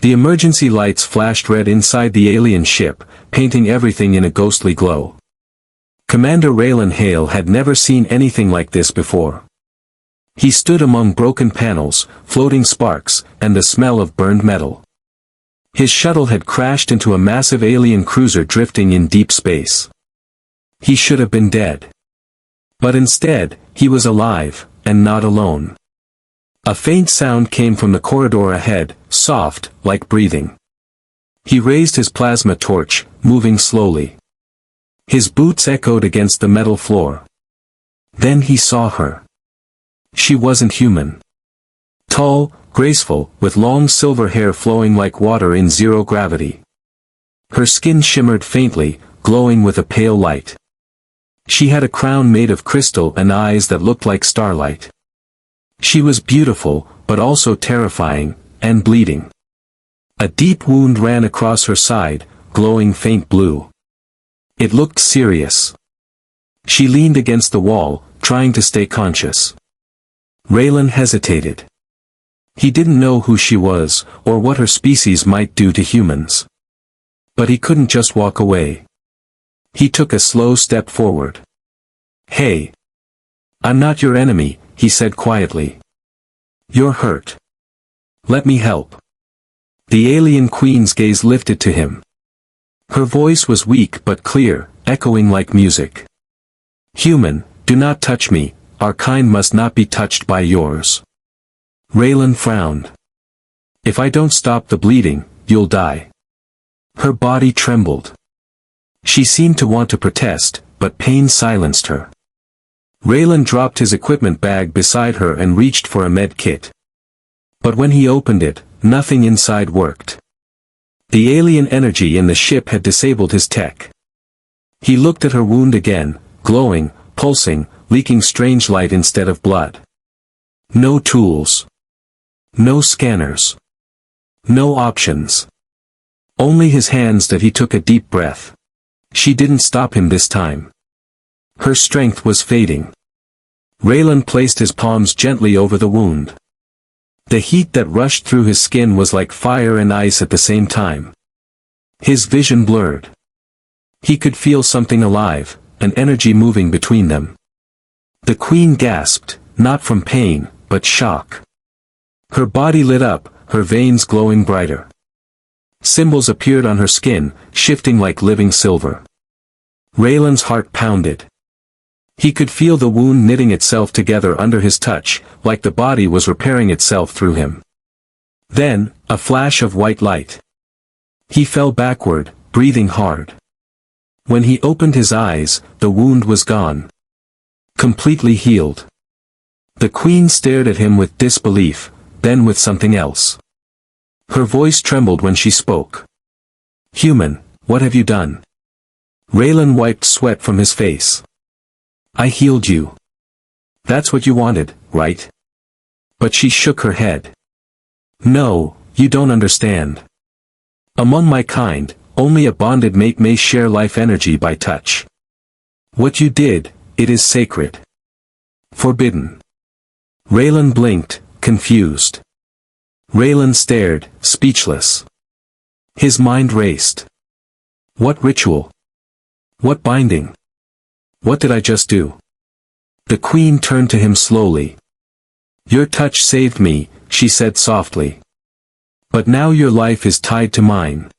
The emergency lights flashed red inside the alien ship, painting everything in a ghostly glow. Commander Raylan Hale had never seen anything like this before. He stood among broken panels, floating sparks, and the smell of burned metal. His shuttle had crashed into a massive alien cruiser drifting in deep space. He should have been dead. But instead, he was alive, and not alone. A faint sound came from the corridor ahead, soft, like breathing. He raised his plasma torch, moving slowly. His boots echoed against the metal floor. Then he saw her. She wasn't human. Tall, graceful, with long silver hair flowing like water in zero gravity. Her skin shimmered faintly, glowing with a pale light. She had a crown made of crystal and eyes that looked like starlight. She was beautiful, but also terrifying, and bleeding. A deep wound ran across her side, glowing faint blue. It looked serious. She leaned against the wall, trying to stay conscious. Raylan hesitated. He didn't know who she was, or what her species might do to humans. But he couldn't just walk away. He took a slow step forward. "Hey. I'm not your enemy," he said quietly. "You're hurt. Let me help." The alien queen's gaze lifted to him. Her voice was weak but clear, echoing like music. "Human, do not touch me, our kind must not be touched by yours." Raylan frowned. "If I don't stop the bleeding, you'll die." Her body trembled. She seemed to want to protest, but pain silenced her. Raylan dropped his equipment bag beside her and reached for a med kit. But when he opened it, nothing inside worked. The alien energy in the ship had disabled his tech. He looked at her wound again, glowing, pulsing, leaking strange light instead of blood. No tools. No scanners. No options. Only his hands that he took a deep breath. She didn't stop him this time. Her strength was fading. Raylan placed his palms gently over the wound. The heat that rushed through his skin was like fire and ice at the same time. His vision blurred. He could feel something alive, an energy moving between them. The queen gasped, not from pain, but shock. Her body lit up, her veins glowing brighter. Symbols appeared on her skin, shifting like living silver. Raylan's heart pounded. He could feel the wound knitting itself together under his touch, like the body was repairing itself through him. Then, a flash of white light. He fell backward, breathing hard. When he opened his eyes, the wound was gone. Completely healed. The queen stared at him with disbelief, then with something else. Her voice trembled when she spoke. "Human, what have you done?" Raylan wiped sweat from his face. "I healed you. That's what you wanted, right?" But she shook her head. "No, you don't understand. Among my kind, only a bonded mate may share life energy by touch. What you did, it is sacred. Forbidden." Raylan blinked, confused. Raylan stared, speechless. His mind raced. What ritual? What binding? What did I just do? The queen turned to him slowly. "Your touch saved me," she said softly. "But now your life is tied to mine.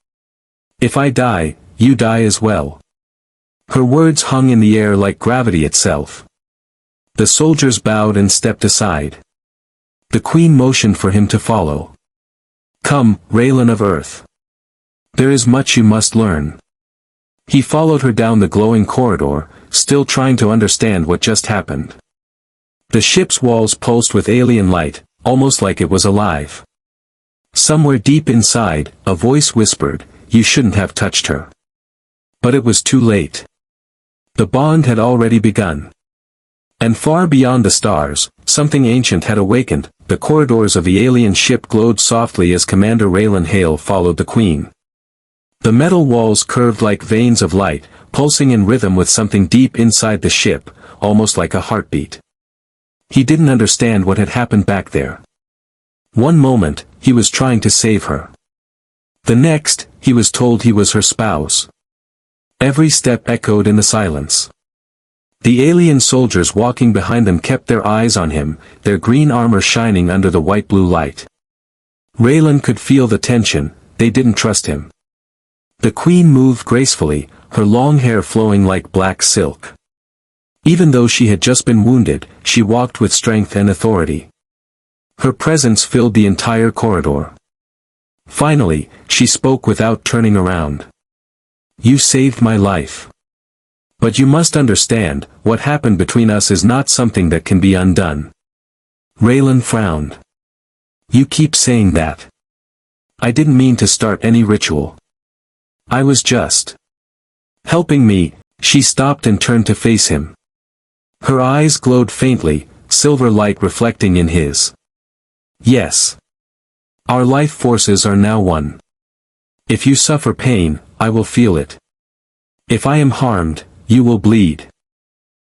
If I die, you die as well." Her words hung in the air like gravity itself. The soldiers bowed and stepped aside. The queen motioned for him to follow. "Come, Raylan of Earth. There is much you must learn." He followed her down the glowing corridor, still trying to understand what just happened. The ship's walls pulsed with alien light, almost like it was alive. Somewhere deep inside, a voice whispered, "You shouldn't have touched her." But it was too late. The bond had already begun. And far beyond the stars, something ancient had awakened. The corridors of the alien ship glowed softly as Commander Raylan Hale followed the queen. The metal walls curved like veins of light, pulsing in rhythm with something deep inside the ship, almost like a heartbeat. He didn't understand what had happened back there. One moment, he was trying to save her. The next, he was told he was her spouse. Every step echoed in the silence. The alien soldiers walking behind them kept their eyes on him, their green armor shining under the white-blue light. Raylan could feel the tension, they didn't trust him. The queen moved gracefully, her long hair flowing like black silk. Even though she had just been wounded, she walked with strength and authority. Her presence filled the entire corridor. Finally, she spoke without turning around. "You saved my life. But you must understand, what happened between us is not something that can be undone." Raylan frowned. "You keep saying that. I didn't mean to start any ritual. I was just helping me." She stopped and turned to face him. Her eyes glowed faintly, silver light reflecting in his. "Yes. Our life forces are now one. If you suffer pain, I will feel it. If I am harmed, you will bleed."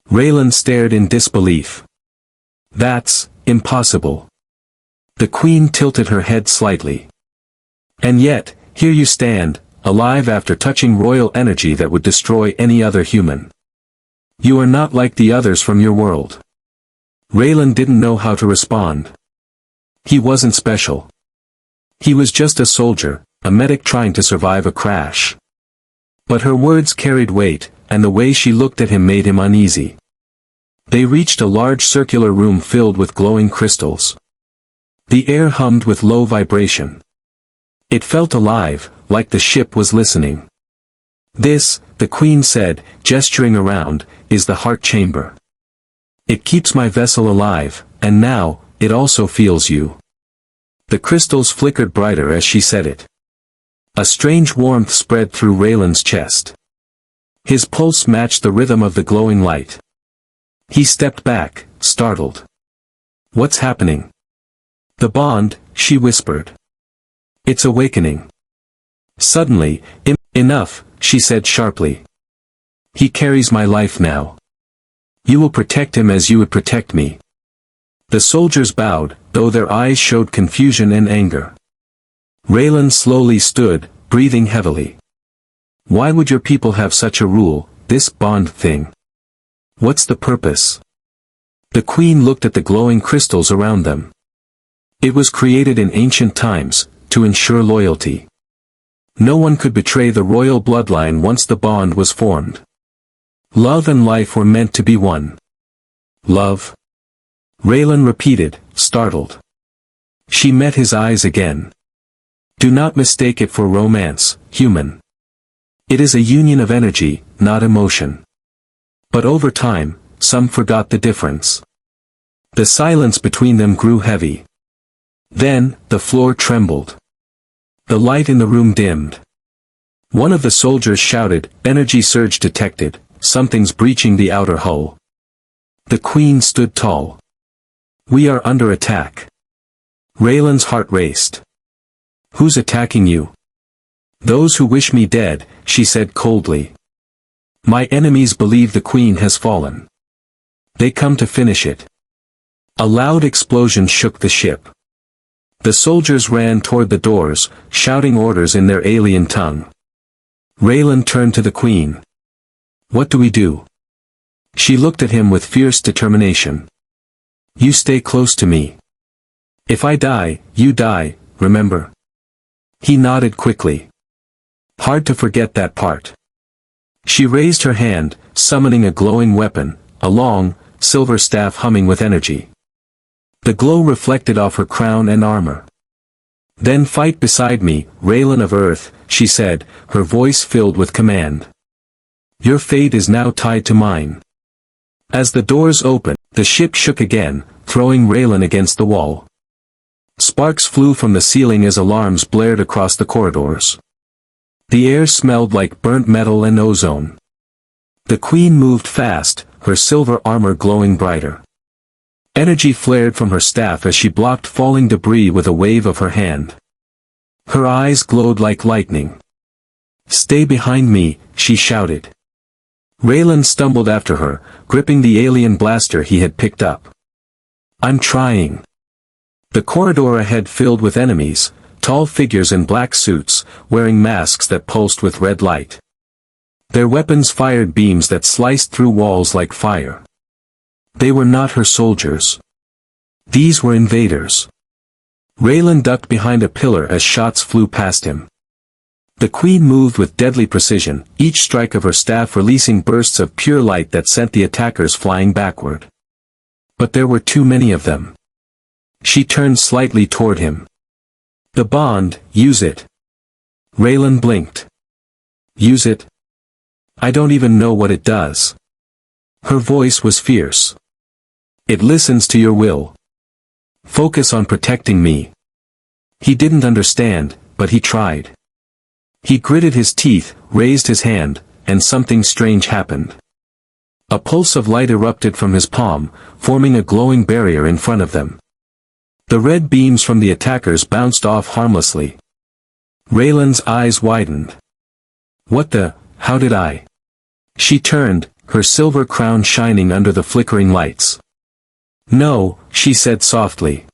Raylan stared in disbelief. "That's impossible." The queen tilted her head slightly. "And yet, here you stand, alive after touching royal energy that would destroy any other human. You are not like the others from your world." Raylan didn't know how to respond. He wasn't special. He was just a soldier, a medic trying to survive a crash. But her words carried weight, and the way she looked at him made him uneasy. They reached a large circular room filled with glowing crystals. The air hummed with low vibration. It felt alive, like the ship was listening. "This," the queen said, gesturing around, "is the heart chamber. It keeps my vessel alive, and now, it also feels you." The crystals flickered brighter as she said it. A strange warmth spread through Raylan's chest. His pulse matched the rhythm of the glowing light. He stepped back, startled. "What's happening?" "The bond," she whispered. "It's awakening." Suddenly, "Enough," she said sharply. "He carries my life now. You will protect him as you would protect me." The soldiers bowed, though their eyes showed confusion and anger. Raylan slowly stood, breathing heavily. "Why would your people have such a rule, this bond thing? What's the purpose?" The queen looked at the glowing crystals around them. "It was created in ancient times, to ensure loyalty. No one could betray the royal bloodline once the bond was formed. Love and life were meant to be one." "Love?" Raylan repeated, startled. She met his eyes again. "Do not mistake it for romance, human. It is a union of energy, not emotion." But over time, some forgot the difference. The silence between them grew heavy. Then, the floor trembled. The light in the room dimmed. One of the soldiers shouted, "Energy surge detected, something's breaching the outer hull." The queen stood tall. "We are under attack." Raylan's heart raced. "Who's attacking you?" "Those who wish me dead," she said coldly. "My enemies believe the queen has fallen. They come to finish it." A loud explosion shook the ship. The soldiers ran toward the doors, shouting orders in their alien tongue. Raylan turned to the queen. "What do we do?" She looked at him with fierce determination. "You stay close to me. If I die, you die, remember?" He nodded quickly. Hard to forget that part. She raised her hand, summoning a glowing weapon, a long, silver staff humming with energy. The glow reflected off her crown and armor. "Then fight beside me, Raylan of Earth," she said, her voice filled with command. "Your fate is now tied to mine." As the doors opened, the ship shook again, throwing Raylan against the wall. Sparks flew from the ceiling as alarms blared across the corridors. The air smelled like burnt metal and ozone. The queen moved fast, her silver armor glowing brighter. Energy flared from her staff as she blocked falling debris with a wave of her hand. Her eyes glowed like lightning. "Stay behind me," she shouted. Raylan stumbled after her, gripping the alien blaster he had picked up. "I'm trying." The corridor ahead filled with enemies, Tall figures in black suits, wearing masks that pulsed with red light. Their weapons fired beams that sliced through walls like fire. They were not her soldiers. These were invaders. Raylan ducked behind a pillar as shots flew past him. The queen moved with deadly precision, each strike of her staff releasing bursts of pure light that sent the attackers flying backward. But there were too many of them. She turned slightly toward him. The bond, use it. Raylan blinked. Use it? I don't even know what it does. Her voice was fierce. It listens to your will. Focus on protecting me. He didn't understand, but he tried. He gritted his teeth, raised his hand, and something strange happened. A pulse of light erupted from his palm, forming a glowing barrier in front of them. The red beams from the attackers bounced off harmlessly. Raylan's eyes widened. What the, how did I? She turned, her silver crown shining under the flickering lights. No, she said softly.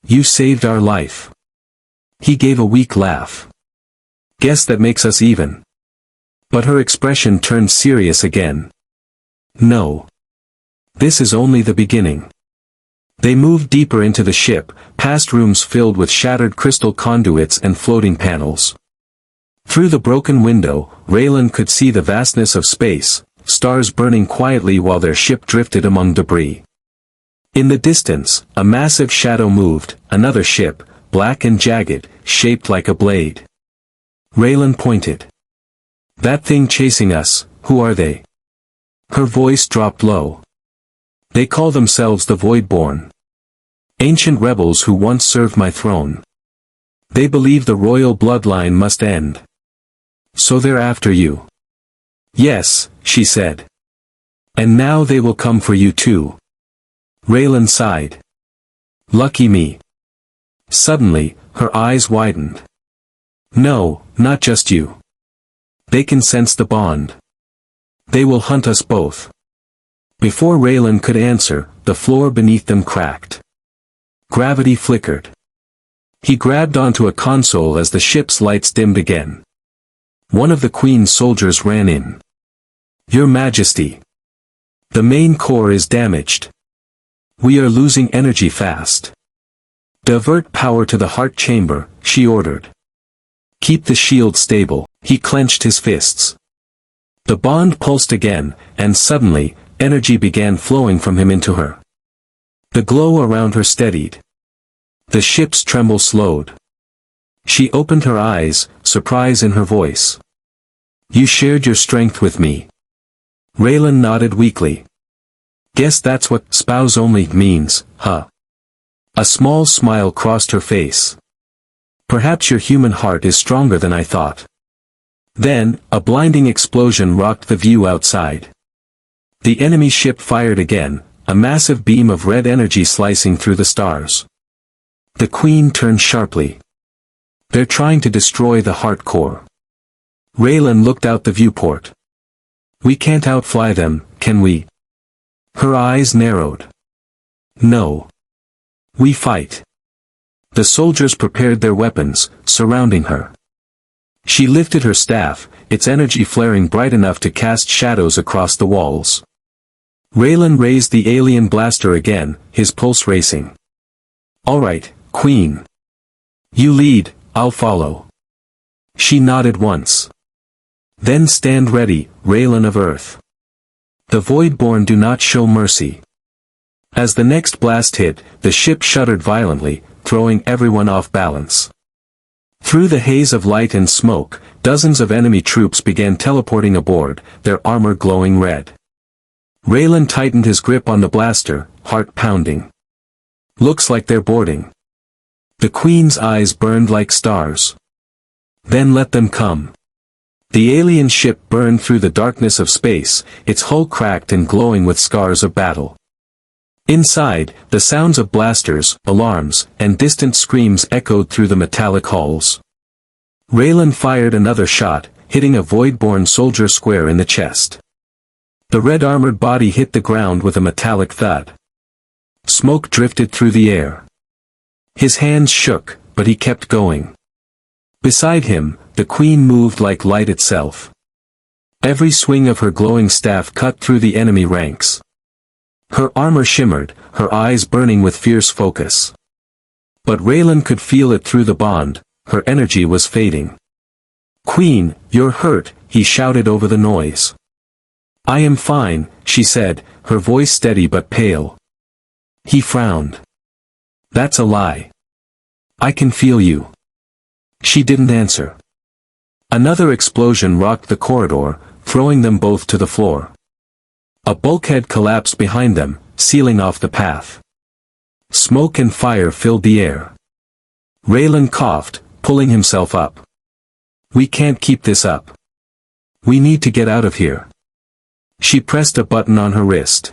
You saved our life. He gave a weak laugh. Guess that makes us even. But her expression turned serious again. No. This is only the beginning. They moved deeper into the ship, past rooms filled with shattered crystal conduits and floating panels. Through the broken window, Raylan could see the vastness of space, stars burning quietly while their ship drifted among debris. In the distance, a massive shadow moved, another ship, black and jagged, shaped like a blade. Raylan pointed. That thing chasing us, who are they? Her voice dropped low. They call themselves the Voidborn. Ancient rebels who once served my throne. They believe the royal bloodline must end. So they're after you. Yes, she said. And now they will come for you too. Raylan sighed. Lucky me. Suddenly, her eyes widened. No, not just you. They can sense the bond. They will hunt us both. Before Raylan could answer, the floor beneath them cracked. Gravity flickered. He grabbed onto a console as the ship's lights dimmed again. One of the Queen's soldiers ran in. Your Majesty. The main core is damaged. We are losing energy fast. Divert power to the heart chamber, she ordered. Keep the shield stable. He clenched his fists. The bond pulsed again, and suddenly, energy began flowing from him into her. The glow around her steadied. The ship's tremble slowed. She opened her eyes, surprise in her voice. You shared your strength with me. Raylan nodded weakly. Guess that's what spouse only means, huh? A small smile crossed her face. Perhaps your human heart is stronger than I thought. Then, a blinding explosion rocked the view outside. The enemy ship fired again, a massive beam of red energy slicing through the stars. The Queen turned sharply. They're trying to destroy the heart core. Raylan looked out the viewport. We can't outfly them, can we? Her eyes narrowed. No. We fight. The soldiers prepared their weapons, surrounding her. She lifted her staff, its energy flaring bright enough to cast shadows across the walls. Raylan raised the alien blaster again, his pulse racing. All right, Queen. You lead, I'll follow. She nodded once. Then stand ready, Raylan of Earth. The Voidborn do not show mercy. As the next blast hit, the ship shuddered violently, throwing everyone off balance. Through the haze of light and smoke, dozens of enemy troops began teleporting aboard, their armor glowing red. Raylan tightened his grip on the blaster, heart pounding. Looks like they're boarding. The Queen's eyes burned like stars. Then let them come. The alien ship burned through the darkness of space, its hull cracked and glowing with scars of battle. Inside, the sounds of blasters, alarms, and distant screams echoed through the metallic halls. Raylan fired another shot, hitting a Voidborn soldier square in the chest. The red-armored body hit the ground with a metallic thud. Smoke drifted through the air. His hands shook, but he kept going. Beside him, the queen moved like light itself. Every swing of her glowing staff cut through the enemy ranks. Her armor shimmered, her eyes burning with fierce focus. But Raylan could feel it through the bond, her energy was fading. "Queen, you're hurt," he shouted over the noise. "I am fine," she said, her voice steady but pale. He frowned. "That's a lie. I can feel you." She didn't answer. Another explosion rocked the corridor, throwing them both to the floor. A bulkhead collapsed behind them, sealing off the path. Smoke and fire filled the air. Raylan coughed, pulling himself up. "We can't keep this up. We need to get out of here." She pressed a button on her wrist.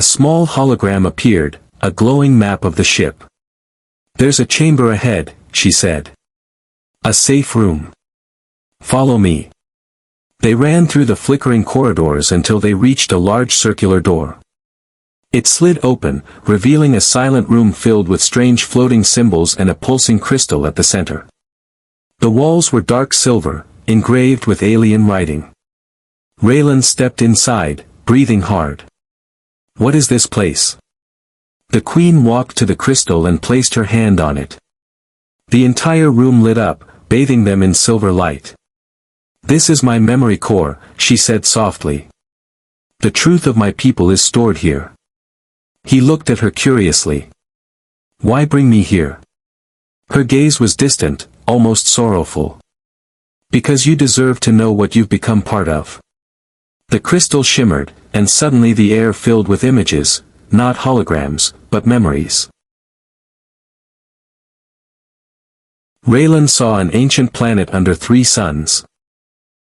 A small hologram appeared, a glowing map of the ship. "There's a chamber ahead," she said. "A safe room. Follow me." They ran through the flickering corridors until they reached a large circular door. It slid open, revealing a silent room filled with strange floating symbols and a pulsing crystal at the center. The walls were dark silver, engraved with alien writing. Raylan stepped inside, breathing hard. "What is this place?" The queen walked to the crystal and placed her hand on it. The entire room lit up, bathing them in silver light. "This is my memory core," she said softly. "The truth of my people is stored here." He looked at her curiously. "Why bring me here?" Her gaze was distant, almost sorrowful. "Because you deserve to know what you've become part of." The crystal shimmered, and suddenly the air filled with images, not holograms, but memories. Raylan saw an ancient planet under 3 suns.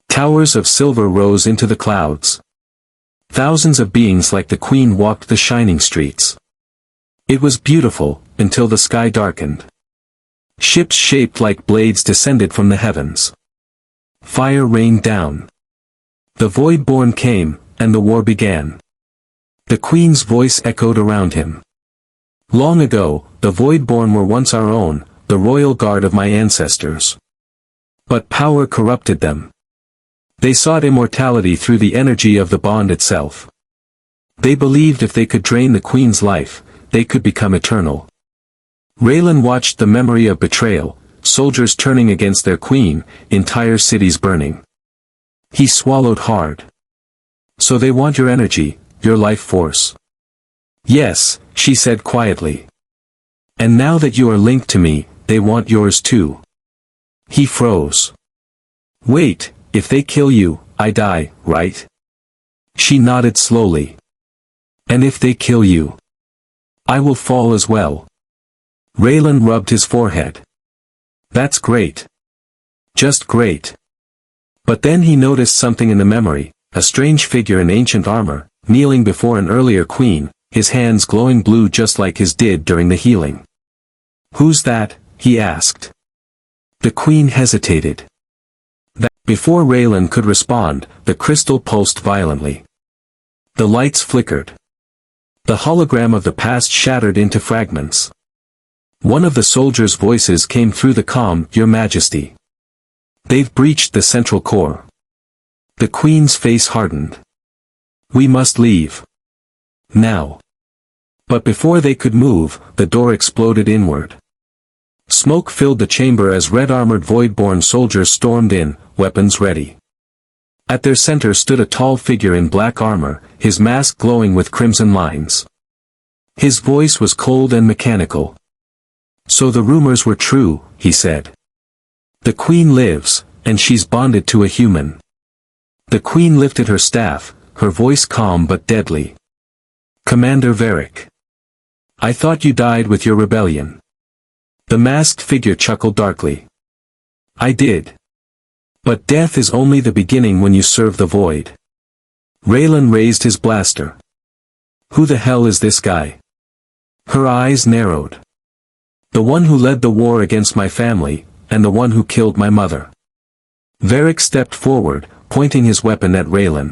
Towers of silver rose into the clouds. Thousands of beings like the queen walked the shining streets. It was beautiful, until the sky darkened. Ships shaped like blades descended from the heavens. Fire rained down. The Voidborn came, and the war began. The queen's voice echoed around him. "Long ago, the Voidborn were once our own, the royal guard of my ancestors. But power corrupted them. They sought immortality through the energy of the bond itself. They believed if they could drain the queen's life, they could become eternal." Raylan watched the memory of betrayal, soldiers turning against their queen, entire cities burning. He swallowed hard. "So they want your energy, your life force." "Yes," she said quietly. "And now that you are linked to me, they want yours too." He froze. "Wait, if they kill you, I die, right?" She nodded slowly. "And if they kill you, I will fall as well." Raylan rubbed his forehead. "That's great. Just great." But then he noticed something in the memory, a strange figure in ancient armor, kneeling before an earlier queen, his hands glowing blue just like his did during the healing. "Who's that?" he asked. The queen hesitated. Before Raylan could respond, the crystal pulsed violently. The lights flickered. The hologram of the past shattered into fragments. One of the soldiers' voices came through the comm, "Your Majesty. They've breached the central core." The queen's face hardened. "We must leave. Now." But before they could move, the door exploded inward. Smoke filled the chamber as red-armored Voidborn soldiers stormed in, weapons ready. At their center stood a tall figure in black armor, his mask glowing with crimson lines. His voice was cold and mechanical. "So the rumors were true," he said. "The queen lives, and she's bonded to a human." The queen lifted her staff, her voice calm but deadly. "Commander Varric. I thought you died with your rebellion." The masked figure chuckled darkly. "I did. But death is only the beginning when you serve the void." Raylan raised his blaster. "Who the hell is this guy?" Her eyes narrowed. "The one who led the war against my family, and the one who killed my mother." Varric stepped forward, pointing his weapon at Raylan.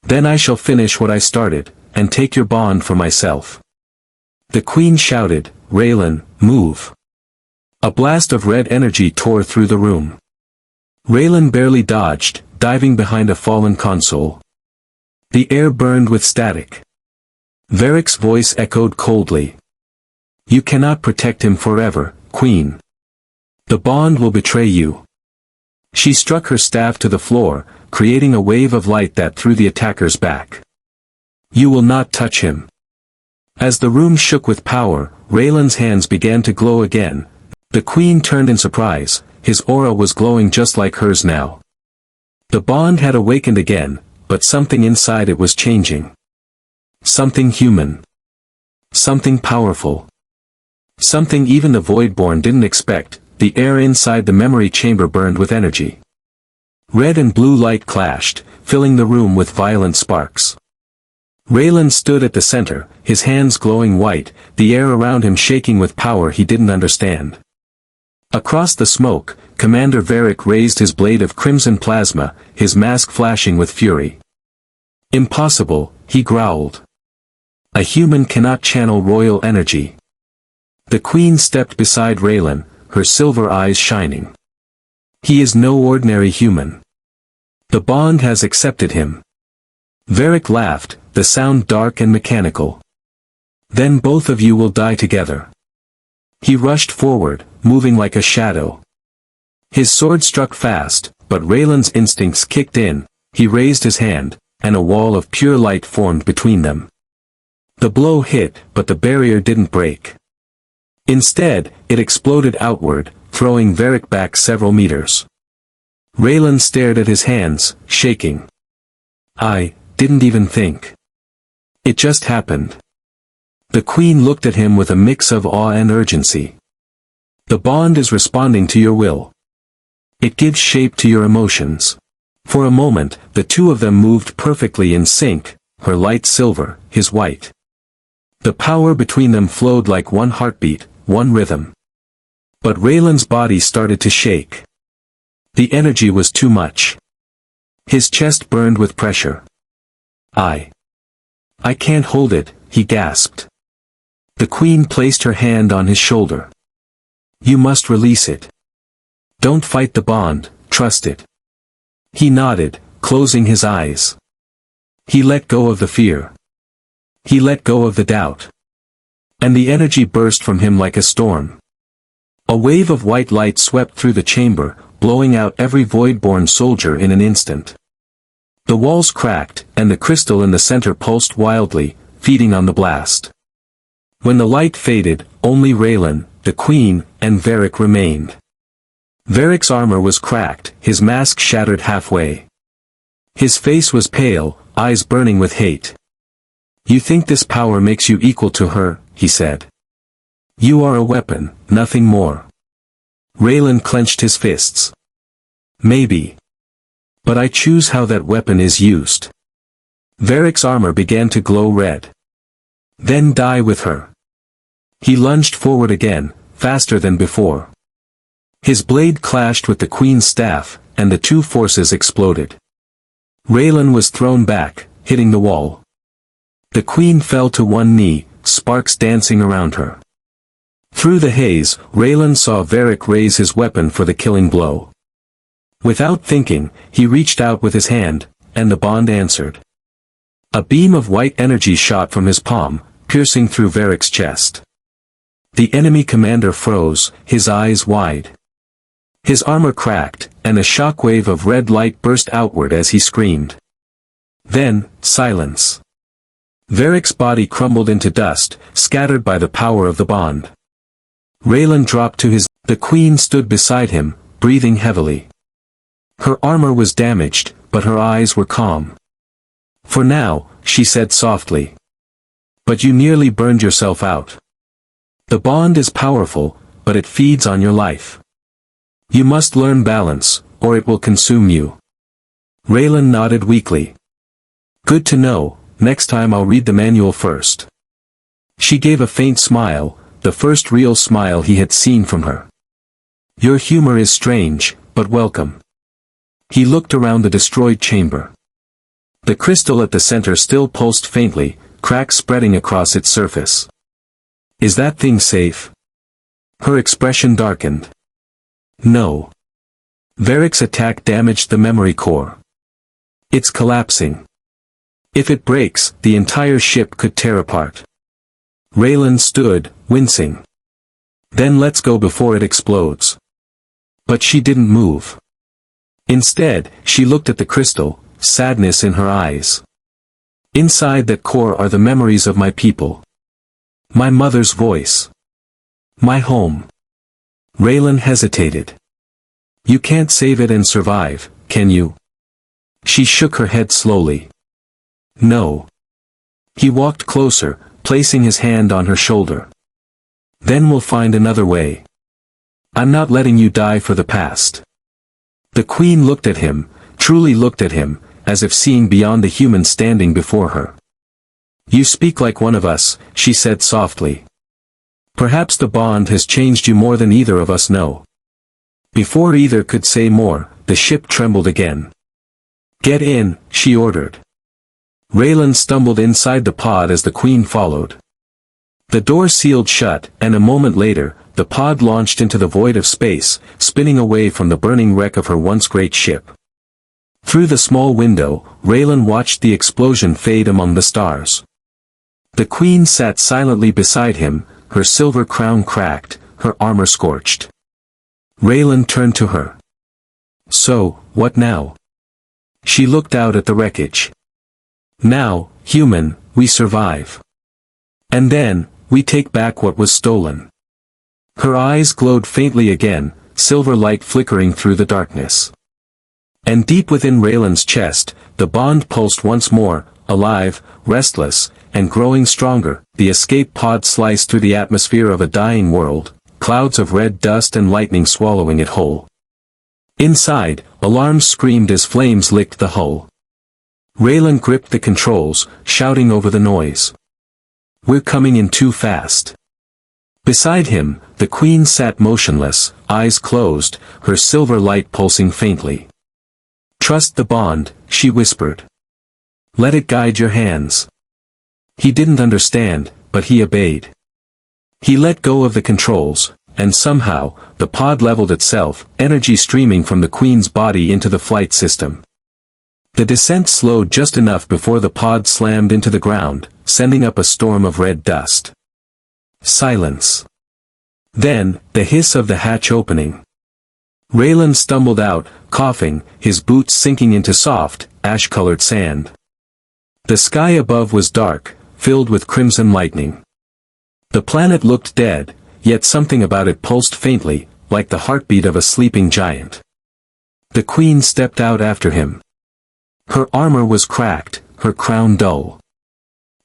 "Then I shall finish what I started, and take your bond for myself." The queen shouted, "Raylan, move." A blast of red energy tore through the room. Raylan barely dodged, diving behind a fallen console. The air burned with static. Varric's voice echoed coldly. You cannot protect him forever, Queen. The bond will betray you. She struck her staff to the floor, creating a wave of light that threw the attackers back. You will not touch him. As the room shook with power, Raylan's hands began to glow again. The Queen turned in surprise, his aura was glowing just like hers now. The bond had awakened again, but something inside it was changing. Something human. Something powerful. Something even the Voidborn didn't expect. The air inside the memory chamber burned with energy. Red and blue light clashed, filling the room with violent sparks. Raylan stood at the center, his hands glowing white, the air around him shaking with power he didn't understand. Across the smoke, Commander Varric raised his blade of crimson plasma, his mask flashing with fury. Impossible, he growled. A human cannot channel royal energy. The Queen stepped beside Raylan, her silver eyes shining. He is no ordinary human. The bond has accepted him. Varric laughed, the sound dark and mechanical. Then both of you will die together. He rushed forward, moving like a shadow. His sword struck fast, but Raylan's instincts kicked in. He raised his hand, and a wall of pure light formed between them. The blow hit, but the barrier didn't break. Instead, it exploded outward, throwing Varric back several meters. Raylan stared at his hands, shaking. I didn't even think. It just happened. The Queen looked at him with a mix of awe and urgency. The bond is responding to your will. It gives shape to your emotions. For a moment, the two of them moved perfectly in sync, her light silver, his white. The power between them flowed like one heartbeat, one rhythm. But Raylan's body started to shake. The energy was too much. His chest burned with pressure. I can't hold it, he gasped. The Queen placed her hand on his shoulder. You must release it. Don't fight the bond, trust it. He nodded, closing his eyes. He let go of the fear. He let go of the doubt. And the energy burst from him like a storm. A wave of white light swept through the chamber, blowing out every Voidborn soldier in an instant. The walls cracked, and the crystal in the center pulsed wildly, feeding on the blast. When the light faded, only Raylan, the Queen, and Varric remained. Varric's armor was cracked, his mask shattered halfway. His face was pale, eyes burning with hate. You think this power makes you equal to her, he said. You are a weapon, nothing more. Raylan clenched his fists. Maybe. But I choose how that weapon is used. Varric's armor began to glow red. Then die with her. He lunged forward again, faster than before. His blade clashed with the Queen's staff, and the two forces exploded. Raylan was thrown back, hitting the wall. The Queen fell to one knee, sparks dancing around her. Through the haze, Raylan saw Varric raise his weapon for the killing blow. Without thinking, he reached out with his hand, and the bond answered. A beam of white energy shot from his palm, piercing through Varric's chest. The enemy commander froze, his eyes wide. His armor cracked, and a shockwave of red light burst outward as he screamed. Then, silence. Varric's body crumbled into dust, scattered by the power of the bond. Raylan dropped to his. The Queen stood beside him, breathing heavily. Her armor was damaged, but her eyes were calm. For now, she said softly. But you nearly burned yourself out. The bond is powerful, but it feeds on your life. You must learn balance, or it will consume you. Raylan nodded weakly. Good to know, next time I'll read the manual first. She gave a faint smile, the first real smile he had seen from her. Your humor is strange, but welcome. He looked around the destroyed chamber. The crystal at the center still pulsed faintly, cracks spreading across its surface. Is that thing safe? Her expression darkened. No. Varric's attack damaged the memory core. It's collapsing. If it breaks, the entire ship could tear apart. Raylan stood, wincing. Then let's go before it explodes. But she didn't move. Instead, she looked at the crystal, sadness in her eyes. Inside that core are the memories of my people. My mother's voice. My home. Raylan hesitated. You can't save it and survive, can you? She shook her head slowly. No. He walked closer, placing his hand on her shoulder. Then we'll find another way. I'm not letting you die for the past. The Queen looked at him, truly looked at him, as if seeing beyond the human standing before her. You speak like one of us, she said softly. Perhaps the bond has changed you more than either of us know. Before either could say more, the ship trembled again. Get in, she ordered. Raylan stumbled inside the pod as the Queen followed. The door sealed shut, and a moment later, the pod launched into the void of space, spinning away from the burning wreck of her once great ship. Through the small window, Raylan watched the explosion fade among the stars. The Queen sat silently beside him, her silver crown cracked, her armor scorched. Raylan turned to her. So, what now? She looked out at the wreckage. Now, human, we survive. And then, we take back what was stolen. Her eyes glowed faintly again, silver light flickering through the darkness. And deep within Raylan's chest, the bond pulsed once more, alive, restless, and growing stronger. The escape pod sliced through the atmosphere of a dying world, clouds of red dust and lightning swallowing it whole. Inside, alarms screamed as flames licked the hull. Raylan gripped the controls, shouting over the noise. We're coming in too fast. Beside him, the Queen sat motionless, eyes closed, her silver light pulsing faintly. Trust the bond, she whispered. Let it guide your hands. He didn't understand, but he obeyed. He let go of the controls, and somehow, the pod leveled itself, energy streaming from the Queen's body into the flight system. The descent slowed just enough before the pod slammed into the ground, sending up a storm of red dust. Silence. Then, the hiss of the hatch opening. Raylan stumbled out, coughing, his boots sinking into soft, ash-colored sand. The sky above was dark, filled with crimson lightning. The planet looked dead, yet something about it pulsed faintly, like the heartbeat of a sleeping giant. The Queen stepped out after him. Her armor was cracked, her crown dull.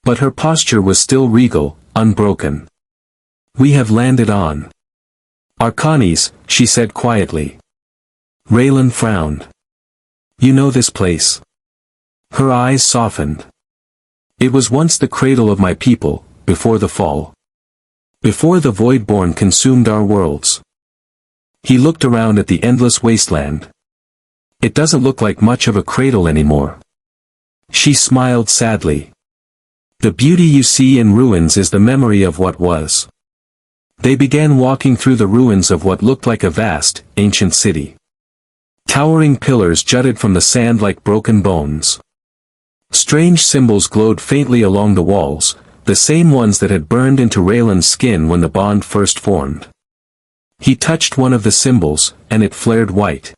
But her posture was still regal, unbroken. We have landed on Arcanis, she said quietly. Raylan frowned. You know this place? Her eyes softened. It was once the cradle of my people, before the fall. Before the Voidborn consumed our worlds. He looked around at the endless wasteland. It doesn't look like much of a cradle anymore. She smiled sadly. The beauty you see in ruins is the memory of what was. They began walking through the ruins of what looked like a vast, ancient city. Towering pillars jutted from the sand like broken bones. Strange symbols glowed faintly along the walls, the same ones that had burned into Raylan's skin when the bond first formed. He touched one of the symbols, and it flared white.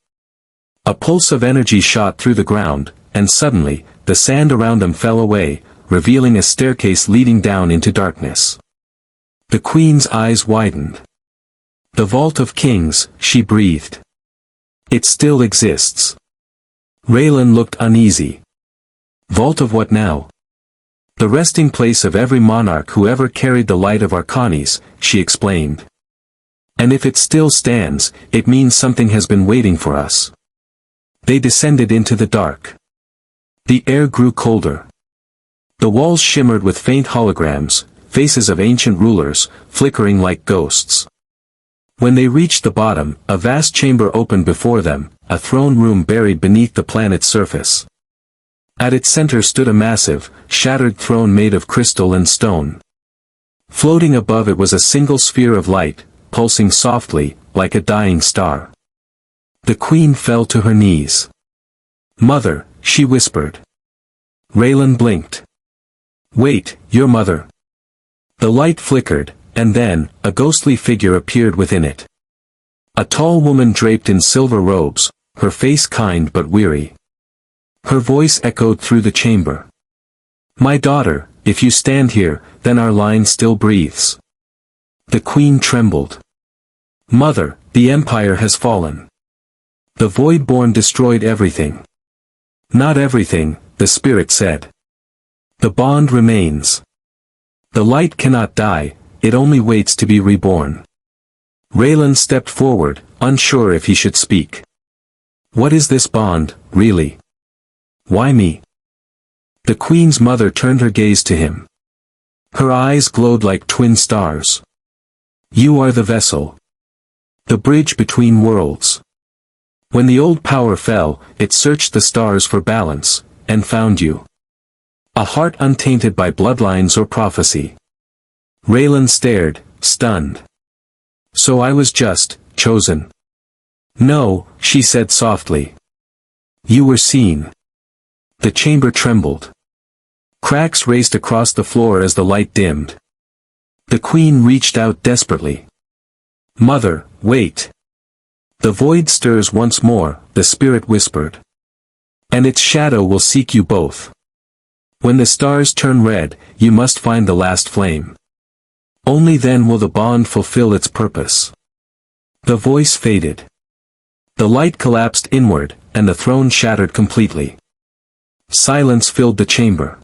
A pulse of energy shot through the ground, and suddenly, the sand around them fell away, revealing a staircase leading down into darkness. The Queen's eyes widened. The Vault of Kings, she breathed. It still exists. Raylan looked uneasy. Vault of what now? The resting place of every monarch who ever carried the light of Arcanis, she explained. And if it still stands, it means something has been waiting for us. They descended into the dark. The air grew colder. The walls shimmered with faint holograms, faces of ancient rulers, flickering like ghosts. When they reached the bottom, a vast chamber opened before them, a throne room buried beneath the planet's surface. At its center stood a massive, shattered throne made of crystal and stone. Floating above it was a single sphere of light, pulsing softly, like a dying star. The queen fell to her knees. "Mother," she whispered. Raylan blinked. "Wait, your mother." The light flickered, and then, a ghostly figure appeared within it. A tall woman draped in silver robes, her face kind but weary. Her voice echoed through the chamber. "My daughter, if you stand here, then our line still breathes." The queen trembled. "Mother, the empire has fallen. The Voidborn destroyed everything." "Not everything," the spirit said. "The bond remains. The light cannot die, it only waits to be reborn." Raylan stepped forward, unsure if he should speak. "What is this bond, really? Why me?" The queen's mother turned her gaze to him. Her eyes glowed like twin stars. "You are the vessel. The bridge between worlds. When the old power fell, it searched the stars for balance, and found you. A heart untainted by bloodlines or prophecy." Raylan stared, stunned. "So I was just chosen?" "No," she said softly. "You were seen." The chamber trembled. Cracks raced across the floor as the light dimmed. The queen reached out desperately. "Mother, wait. The void stirs once more," the spirit whispered. "And its shadow will seek you both. When the stars turn red, you must find the last flame. Only then will the bond fulfill its purpose." The voice faded. The light collapsed inward, and the throne shattered completely. Silence filled the chamber.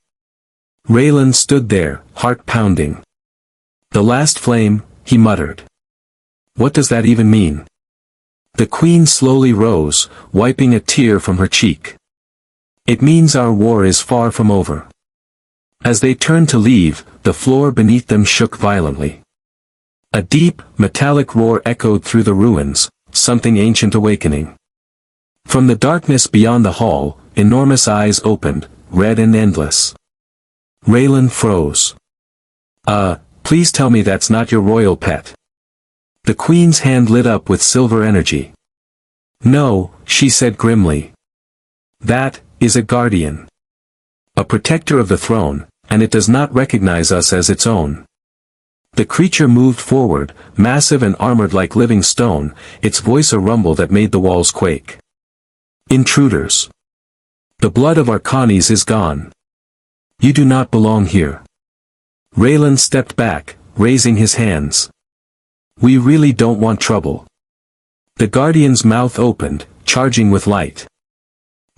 Raylan stood there, heart pounding. "The last flame," he muttered. "What does that even mean?" The queen slowly rose, wiping a tear from her cheek. "It means our war is far from over." As they turned to leave, the floor beneath them shook violently. A deep, metallic roar echoed through the ruins, something ancient awakening. From the darkness beyond the hall, enormous eyes opened, red and endless. Raylan froze. Please tell me that's not your royal pet." The queen's hand lit up with silver energy. "No," she said grimly. "That is a guardian. A protector of the throne, and it does not recognize us as its own." The creature moved forward, massive and armored like living stone, its voice a rumble that made the walls quake. "Intruders. The blood of Arcanes is gone. You do not belong here." Raylan stepped back, raising his hands. "We really don't want trouble." The guardian's mouth opened, charging with light.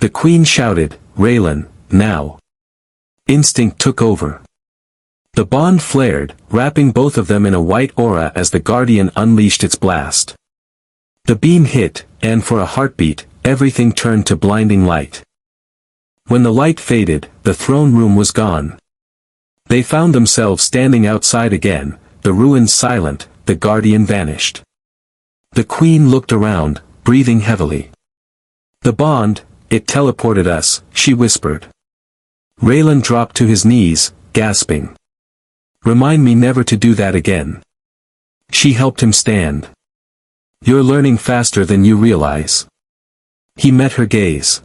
The queen shouted, "Raylan, now." Instinct took over. The bond flared, wrapping both of them in a white aura as the guardian unleashed its blast. The beam hit, and for a heartbeat, everything turned to blinding light. When the light faded, the throne room was gone. They found themselves standing outside again, the ruins silent, the guardian vanished. The queen looked around, breathing heavily. "The bond, it teleported us," she whispered. Raylan dropped to his knees, gasping. "Remind me never to do that again." She helped him stand. "You're learning faster than you realize." He met her gaze.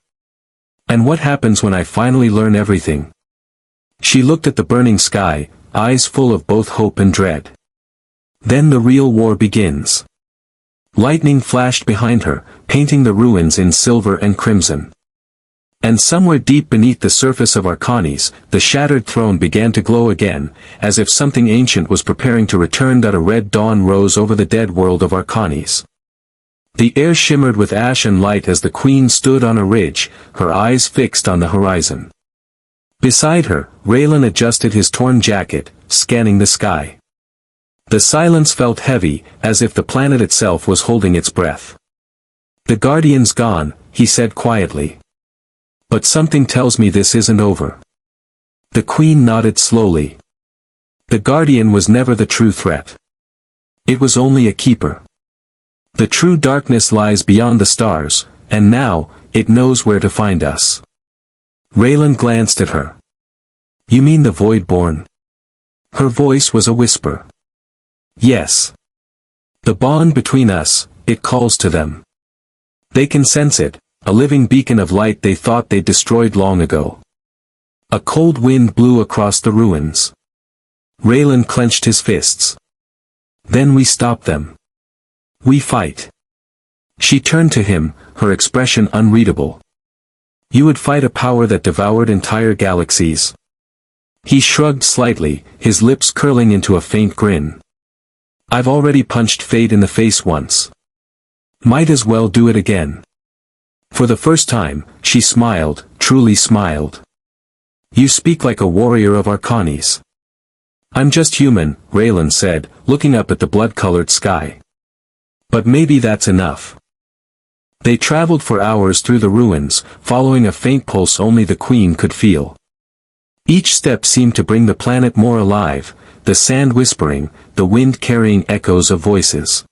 "And what happens when I finally learn everything?" She looked at the burning sky, eyes full of both hope and dread. "Then the real war begins." Lightning flashed behind her, painting the ruins in silver and crimson. And somewhere deep beneath the surface of Arcanes, the shattered throne began to glow again, as if something ancient was preparing to return. A red dawn rose over the dead world of Arcanes. The air shimmered with ash and light as the queen stood on a ridge, her eyes fixed on the horizon. Beside her, Raylan adjusted his torn jacket, scanning the sky. The silence felt heavy, as if the planet itself was holding its breath. "The Guardian's gone," he said quietly. "But something tells me this isn't over." The queen nodded slowly. The Guardian was never the true threat. It was only a keeper. The true darkness lies beyond the stars, and now, it knows where to find us. Raylan glanced at her. "You mean the Voidborn?" Her voice was a whisper. "Yes. The bond between us, it calls to them. They can sense it, a living beacon of light they thought they'd destroyed long ago. A cold wind blew across the ruins. Raylan clenched his fists. Then we stop them. We fight. She turned to him, her expression unreadable. You would fight a power that devoured entire galaxies? He shrugged slightly, his lips curling into a faint grin. I've already punched fate in the face once. Might as well do it again. For the first time, she smiled, truly smiled. You speak like a warrior of Arcanis. I'm just human, Raylan said, looking up at the blood-colored sky. But maybe that's enough. They traveled for hours through the ruins, following a faint pulse only the Queen could feel. Each step seemed to bring the planet more alive, the sand whispering, the wind carrying echoes of voices.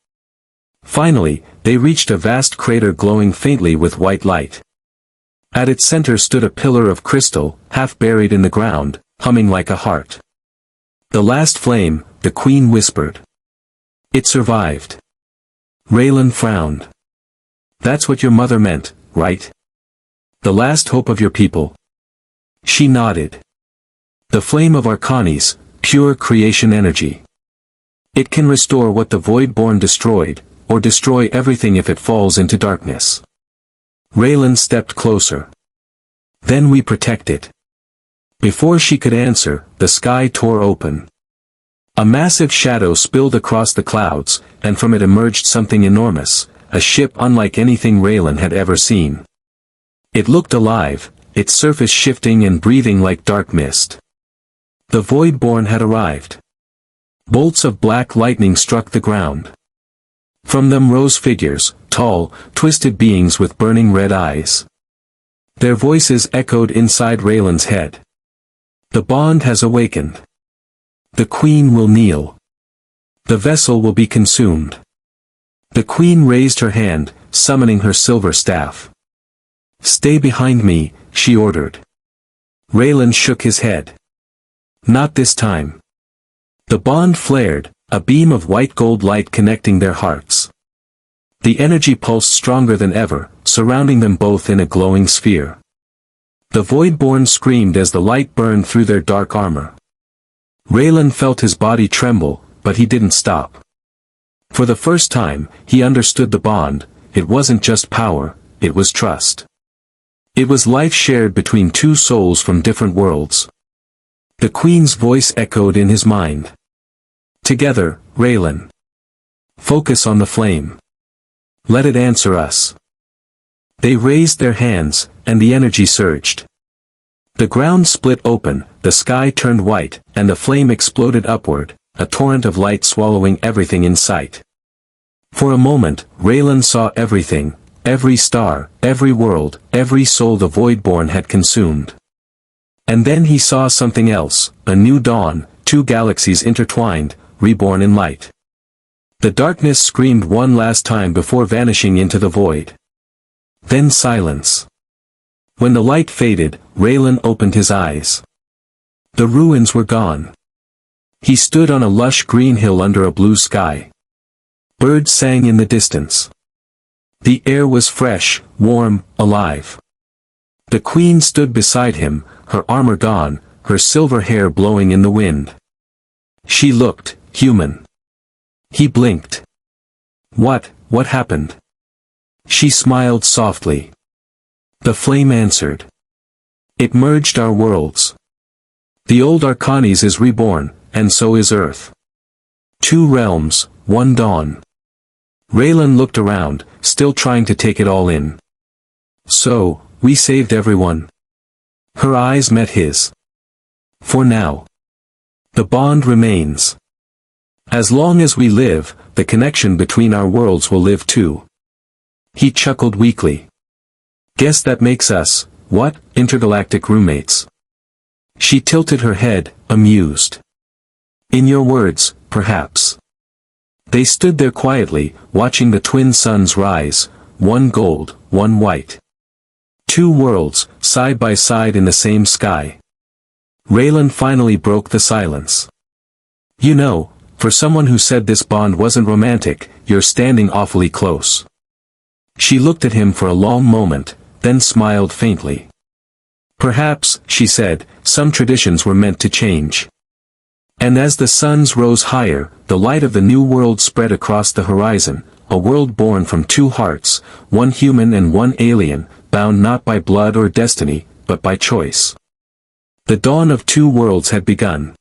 Finally, they reached a vast crater glowing faintly with white light. At its center stood a pillar of crystal, half buried in the ground, humming like a heart. The last flame, the Queen whispered. It survived. Raylan frowned. That's what your mother meant, right? The last hope of your people. She nodded. The flame of Arcanis, pure creation energy. It can restore what the Voidborn destroyed, or destroy everything if it falls into darkness. Raylan stepped closer. Then we protect it. Before she could answer, the sky tore open. A massive shadow spilled across the clouds, and from it emerged something enormous, a ship unlike anything Raylan had ever seen. It looked alive, its surface shifting and breathing like dark mist. The Voidborn had arrived. Bolts of black lightning struck the ground. From them rose figures, tall, twisted beings with burning red eyes. Their voices echoed inside Raylan's head. The bond has awakened. The Queen will kneel. The vessel will be consumed. The Queen raised her hand, summoning her silver staff. Stay behind me, she ordered. Raylan shook his head. Not this time. The bond flared, a beam of white gold light connecting their hearts. The energy pulsed stronger than ever, surrounding them both in a glowing sphere. The Voidborn screamed as the light burned through their dark armor. Raylan felt his body tremble, but he didn't stop. For the first time, he understood the bond. It wasn't just power, it was trust. It was life shared between two souls from different worlds. The Queen's voice echoed in his mind. Together, Raylan. Focus on the flame. Let it answer us. They raised their hands, and the energy surged. The ground split open, the sky turned white, and the flame exploded upward, a torrent of light swallowing everything in sight. For a moment, Raylan saw everything, every star, every world, every soul the Voidborn had consumed. And then he saw something else, a new dawn, two galaxies intertwined, reborn in light. The darkness screamed one last time before vanishing into the void. Then silence. When the light faded, Raylan opened his eyes. The ruins were gone. He stood on a lush green hill under a blue sky. Birds sang in the distance. The air was fresh, warm, alive. The Queen stood beside him, her armor gone, her silver hair blowing in the wind. She looked human. He blinked. What happened? She smiled softly. The flame answered. It merged our worlds. The old Arcanis is reborn, and so is Earth. Two realms, one dawn. Raylan looked around, still trying to take it all in. So, we saved everyone. Her eyes met his. For now. The bond remains. As long as we live, the connection between our worlds will live too. He chuckled weakly. Guess that makes us, what, intergalactic roommates? She tilted her head, amused. In your words, perhaps. They stood there quietly, watching the twin suns rise, one gold, one white. Two worlds, side by side in the same sky. Raylan finally broke the silence. You know, for someone who said this bond wasn't romantic, you're standing awfully close." She looked at him for a long moment, then smiled faintly. "Perhaps," she said, "some traditions were meant to change." And as the suns rose higher, the light of the new world spread across the horizon, a world born from two hearts, one human and one alien, bound not by blood or destiny, but by choice. The dawn of two worlds had begun.